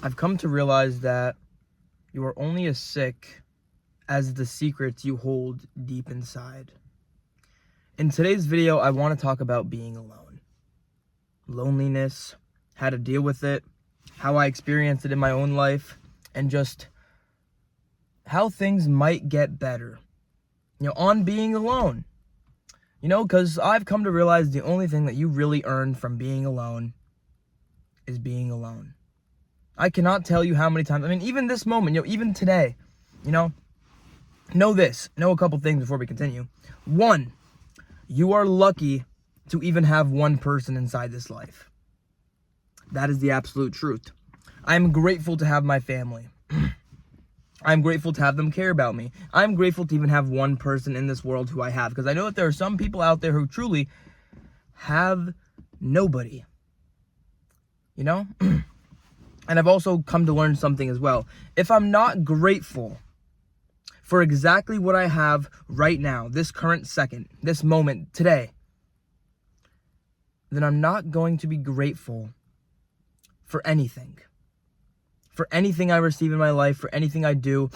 I've come to realize that you are only as sick as the secrets you hold deep inside. In today's video, I want to talk about being alone. Loneliness, how to deal with it, how I experienced it in my own life, and just how things might get better, on being alone. Because I've come to realize the only thing that you really earn from being alone is being alone. I cannot tell you how many times, even this moment, even today, know a couple things before we continue. One, you are lucky to even have one person inside this life. That is the absolute truth. I'm grateful to have my family. I'm grateful to have them care about me. I'm grateful to even have one person in this world who I have, because I know that there are some people out there who truly have nobody. And I've also come to learn something as well. If I'm not grateful for exactly what I have right now, this current second, this moment, today, then I'm not going to be grateful for anything. For anything I receive in my life, for anything I do.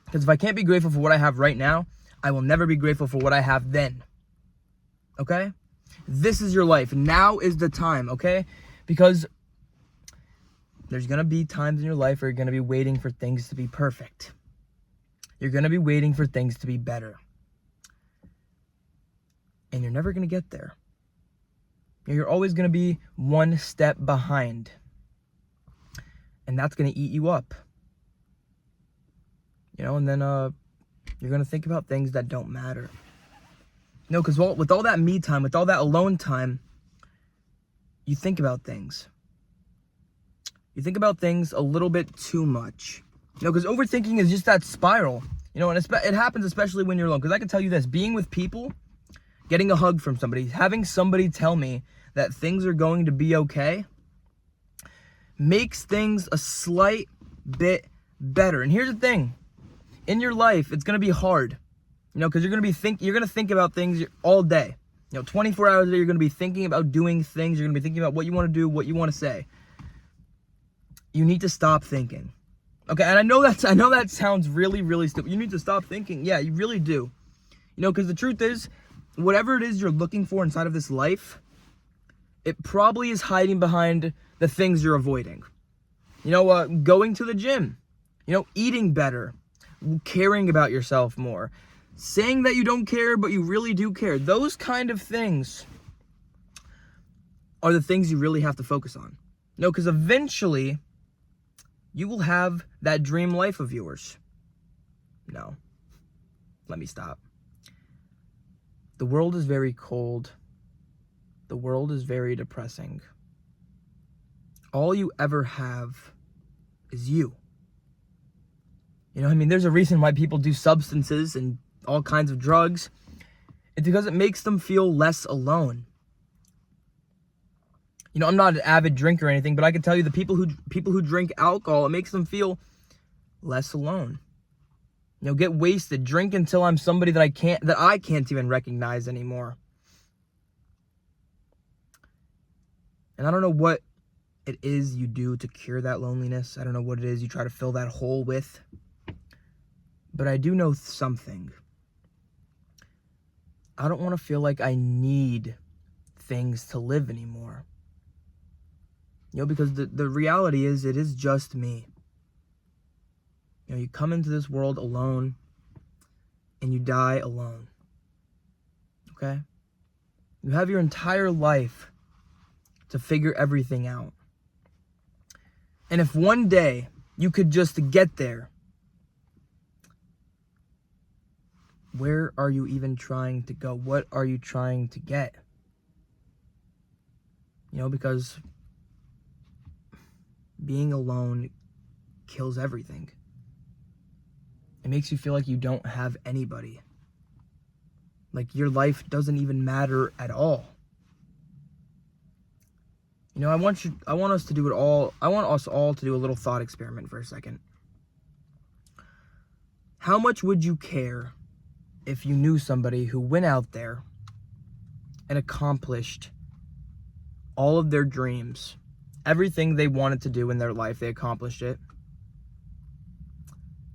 Because if I can't be grateful for what I have right now, I will never be grateful for what I have then. Okay? This is your life. Now is the time, okay? Because there's going to be times in your life where you're going to be waiting for things to be perfect. You're going to be waiting for things to be better. And you're never going to get there. You're always going to be one step behind. And that's going to eat you up. And then you're going to think about things that don't matter. Because with all that me time, with all that alone time, you think about things. You think about things a little bit too much. Because overthinking is just that spiral. And it happens especially when you're alone. Because I can tell you this, being with people, getting a hug from somebody, having somebody tell me that things are going to be okay, makes things a slight bit better. And here's the thing. In your life, it's going to be hard. Because you're going to think about things all day. 24 hours a day, you're going to be thinking about doing things. You're going to be thinking about what you want to do, what you want to say. You need to stop thinking. Okay, and I know that sounds really, really stupid. You need to stop thinking. Yeah, you really do. Because the truth is, whatever it is you're looking for inside of this life, it probably is hiding behind the things you're avoiding. Going to the gym, eating better, caring about yourself more, saying that you don't care, but you really do care. Those kind of things are the things you really have to focus on. Because eventually you will have that dream life of yours. No, let me stop. The world is very cold. The world is very depressing. All you ever have is you. There's a reason why people do substances and all kinds of drugs. It's because it makes them feel less alone. I'm not an avid drinker or anything, but I can tell you the people who drink alcohol, it makes them feel less alone. Get wasted, drink until I'm somebody that I can't even recognize anymore. And I don't know what it is you do to cure that loneliness. I don't know what it is you try to fill that hole with. But I do know something. I don't want to feel like I need things to live anymore. Because the reality is, it is just me. You come into this world alone, and you die alone. Okay? You have your entire life to figure everything out. And if one day you could just get there, where are you even trying to go? What are you trying to get? Because being alone kills everything. It makes you feel like you don't have anybody. Like your life doesn't even matter at all. I want us all to do a little thought experiment for a second. How much would you care if you knew somebody who went out there and accomplished all of their dreams everything they wanted to do in their life, they accomplished it.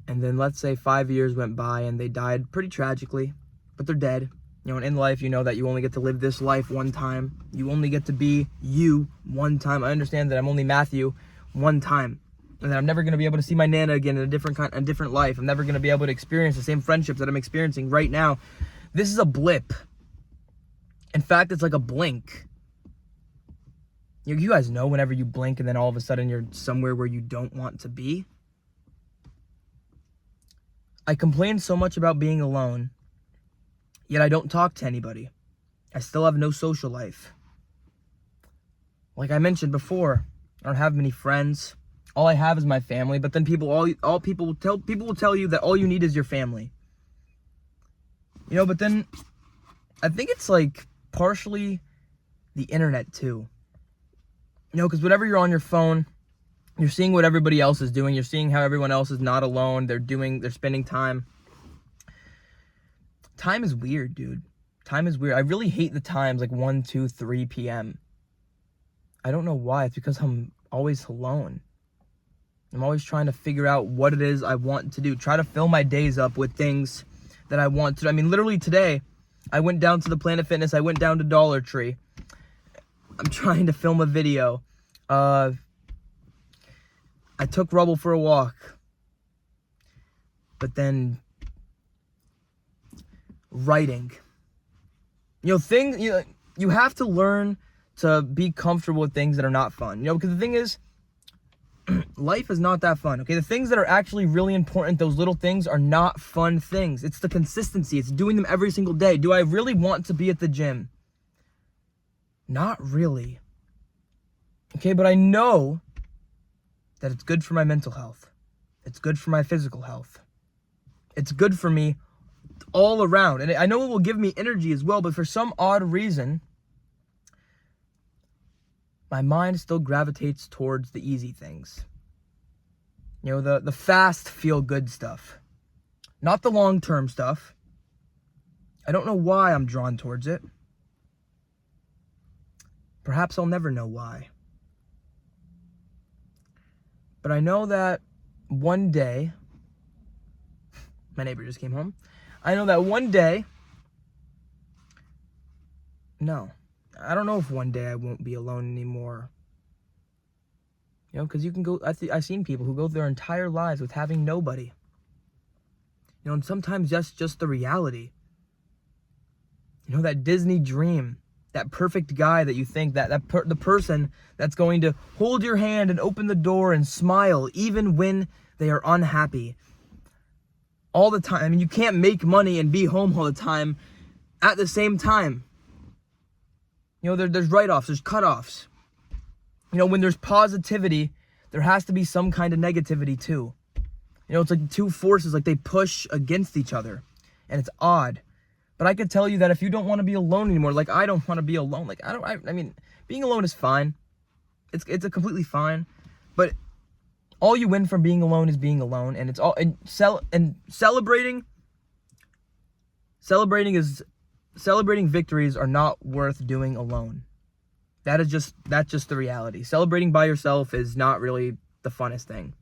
And then let's say 5 years went by and they died pretty tragically, but they're dead. You know, and in life, you know that you only get to live this life one time. You only get to be you one time. I understand that I'm only Matthew one time, and that I'm never going to be able to see my Nana again in a different life. I'm never going to be able to experience the same friendships that I'm experiencing right now. This is a blip. In fact, it's like a blink. You guys know whenever you blink and then all of a sudden you're somewhere where you don't want to be. I complain so much about being alone, yet I don't talk to anybody. I still have no social life. Like I mentioned before, I don't have many friends. All I have is my family, but then people will tell you that all you need is your family. You know, but then I think it's like partially the internet too. You know, because whenever you're on your phone, you're seeing what everybody else is doing. You're seeing how everyone else is not alone. They're spending time. Time is weird, dude. Time is weird. I really hate the times like 1, 2, 3 p.m. I don't know why. It's because I'm always alone. I'm always trying to figure out what it is I want to do. Try to fill my days up with things that I want to. I mean, literally today, I went down to the Planet Fitness. I went down to Dollar Tree. I'm trying to film a video. I took Rubble for a walk. But then writing. You know, things you have to learn to be comfortable with things that are not fun. You know, because the thing is, life is not that fun, okay? The things that are actually really important, those little things, are not fun things. It's the consistency. It's doing them every single day. Do I really want to be at the gym? Not really. Okay, but I know that it's good for my mental health. It's good for my physical health. It's good for me all around. And I know it will give me energy as well, but for some odd reason, my mind still gravitates towards the easy things. You know, the fast feel-good stuff. Not the long-term stuff. I don't know why I'm drawn towards it. Perhaps I'll never know why. But I know that one day, my neighbor just came home. I know that one day, I don't know if one day I won't be alone anymore. You know, because you can go, I've seen people who go their entire lives with having nobody. You know, and sometimes that's just the reality. You know, that Disney dream, that perfect guy that you think, the person that's going to hold your hand and open the door and smile even when they are unhappy. All the time. I mean, you can't make money and be home all the time at the same time. You know, there's write-offs, there's cut-offs. You know, when there's positivity, there has to be some kind of negativity too. You know, it's like two forces, like they push against each other. And it's odd. But I could tell you that if you don't want to be alone anymore, like I don't want to be alone. Like I mean, being alone is fine. It's a completely fine. But all you win from being alone is being alone, and it's all celebrating victories are not worth doing alone. That's just the reality. Celebrating by yourself is not really the funnest thing.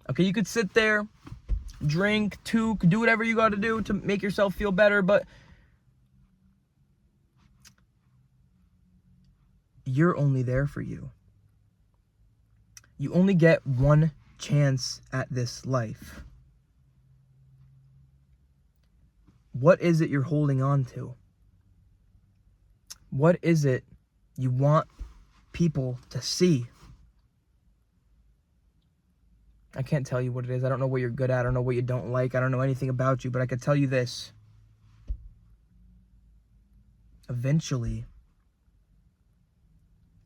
Okay, you could sit there, drink, toke, do whatever you got to do to make yourself feel better, but you're only there for you. You only get one chance at this life. What is it you're holding on to? What is it you want people to see? I can't tell you what it is. I don't know what you're good at. I don't know what you don't like. I don't know anything about you, but I can tell you this. Eventually,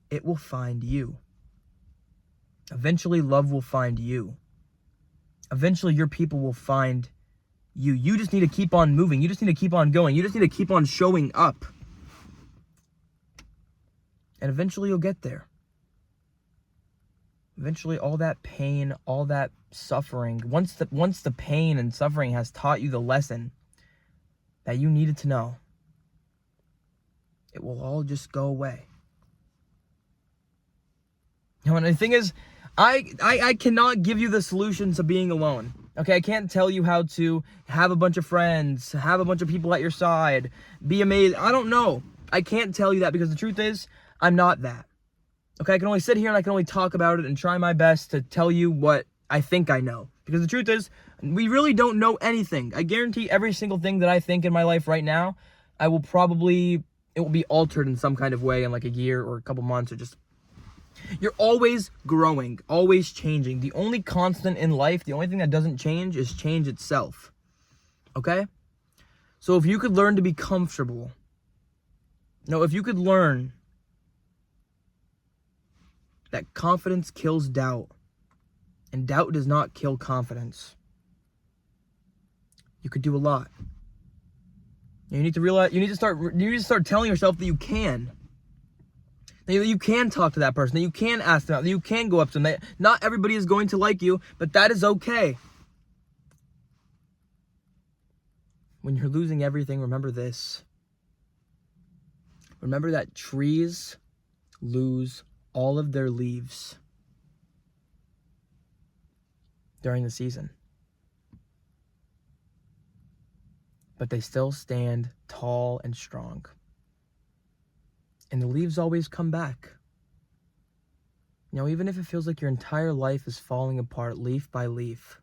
it will find you. Eventually, love will find you. Eventually, your people will find you. You just need to keep on moving. You just need to keep on going. You just need to keep on showing up. And eventually, you'll get there. Eventually, all that pain, all that suffering, once the pain and suffering has taught you the lesson that you needed to know, it will all just go away. You know, and the thing is, I cannot give you the solution to being alone. Okay, I can't tell you how to have a bunch of friends, have a bunch of people at your side, be amazed. I don't know. I can't tell you that because the truth is, I'm not that. Okay, I can only sit here and I can only talk about it and try my best to tell you what I think I know. Because the truth is, we really don't know anything. I guarantee every single thing that I think in my life right now, it will be altered in some kind of way in like a year or a couple months or just... You're always growing, always changing. The only constant in life, the only thing that doesn't change is change itself. Okay? So if you could learn to be comfortable, if you could learn that confidence kills doubt, and doubt does not kill confidence, you could do a lot. You need to realize, you need to start telling yourself that you can. That you can talk to that person, that you can ask them out, that you can go up to them. That not everybody is going to like you, but that is okay. When you're losing everything, remember this. Remember that trees lose all of their leaves during the season. But they still stand tall and strong. And the leaves always come back. Even if it feels like your entire life is falling apart leaf by leaf,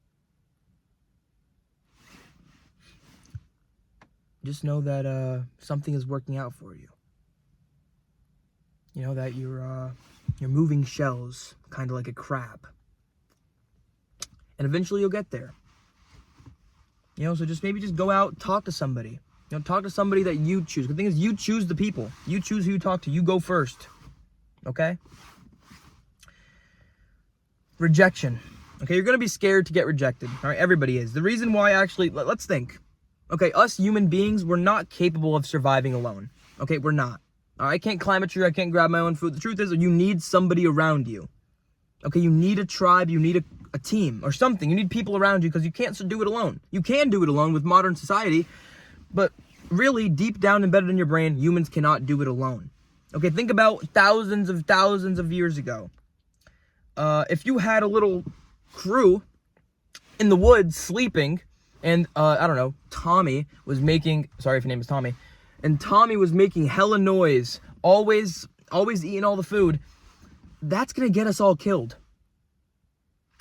just know that something is working out for you. That you're moving shells, kind of like a crab. And eventually you'll get there. So just go out, talk to somebody. Talk to somebody that you choose. The thing is, you choose the people. You choose who you talk to. You go first. Okay? Rejection. Okay, you're going to be scared to get rejected. All right, everybody is. The reason why, actually, let's think. Okay, us human beings, we're not capable of surviving alone. Okay, we're not. All right, I can't climb a tree. I can't grab my own food. The truth is, you need somebody around you. Okay, you need a tribe. You need a team or something. You need people around you because you can't do it alone. You can do it alone with modern society. But really, deep down embedded in your brain, humans cannot do it alone. Okay, think about thousands of years ago. If you had a little crew in the woods sleeping, and I don't know, Tommy was making, sorry if your name is Tommy, and Tommy was making hella noise, always eating all the food, that's gonna get us all killed.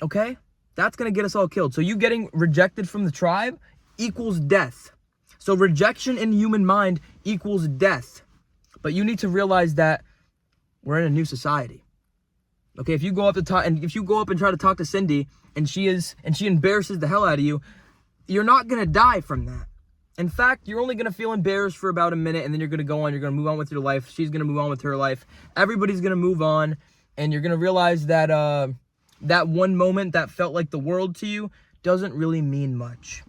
Okay? That's gonna get us all killed. So you getting rejected from the tribe equals death. So rejection in the human mind equals death. But you need to realize that we're in a new society. Okay, if you go up and try to talk to Cindy and she embarrasses the hell out of you, you're not gonna die from that. In fact, you're only gonna feel embarrassed for about a minute, and then you're gonna move on with your life. She's gonna move on with her life. Everybody's gonna move on, and you're gonna realize that that one moment that felt like the world to you doesn't really mean much.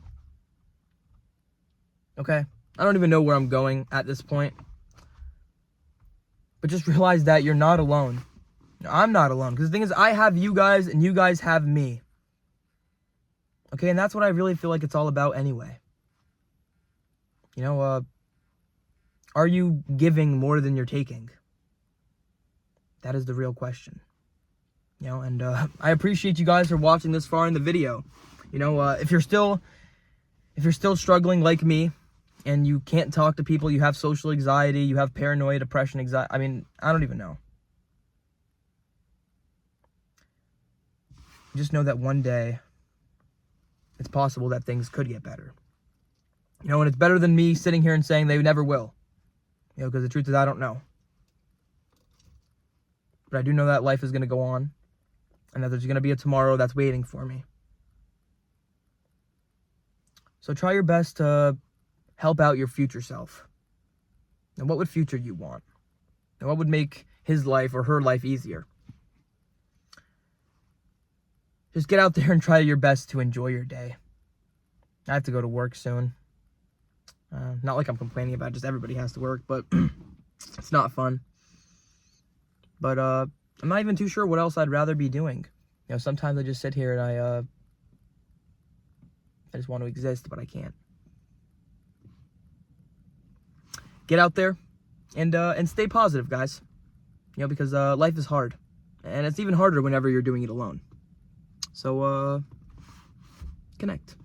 Okay? I don't even know where I'm going at this point. But just realize that you're not alone. I'm not alone. Because the thing is, I have you guys and you guys have me. Okay? And that's what I really feel like it's all about anyway. Are you giving more than you're taking? That is the real question. And I appreciate you guys for watching this far in the video. If you're still struggling like me, and you can't talk to people, you have social anxiety, you have paranoia, depression, anxiety. I mean, I don't even know. Just know that one day, it's possible that things could get better. And it's better than me sitting here and saying they never will. Because the truth is, I don't know. But I do know that life is going to go on, and that there's going to be a tomorrow that's waiting for me. So try your best to help out your future self. And what would future you want? And what would make his life or her life easier? Just get out there and try your best to enjoy your day. I have to go to work soon. Not like I'm complaining about it, just everybody has to work, but it's not fun. But I'm not even too sure what else I'd rather be doing. Sometimes I just sit here and I just want to exist, but I can't. Get out there and stay positive, guys. Because life is hard. And it's even harder whenever you're doing it alone. So, connect.